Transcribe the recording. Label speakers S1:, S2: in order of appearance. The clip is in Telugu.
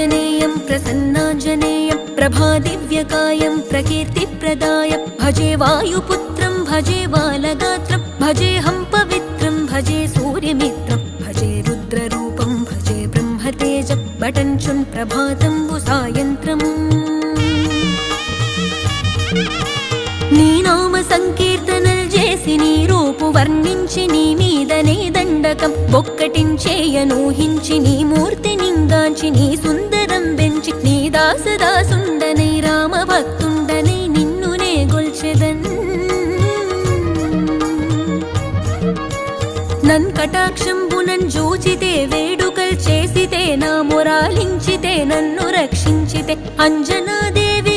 S1: प्रसन्नाञ्जनेयं प्रसन्नाञ्जनेयं प्रभादिव्यकायं प्रकीर्तिप्रदायं भजे वायुपुत्रं भजे बालगात्रं भजेऽहं पवित्रं भजे सूर्यमित्रं भजे रुद्ररूपं भजे ब्रह्मतेजं बटञ्चुन् प्रभातं सायन्त्रम् నీ నామ సంకీర్తనలు చేసి నీ రూపు వర్ణించి నీ మీదనే దండకం ఒక్కటించేయనూహించి నీ మూర్తి నింగాంచి నీ సుందరం పెంచి నీ దాసదాసుండనై రామ భక్తుండనై నిన్నునే గొల్చెదన్ నన్ కటాక్షంబునన్ జూచితే వేడుకల్ చేసితే నా మొరాలించితే నన్ను రక్షించితే అంజనాదేవి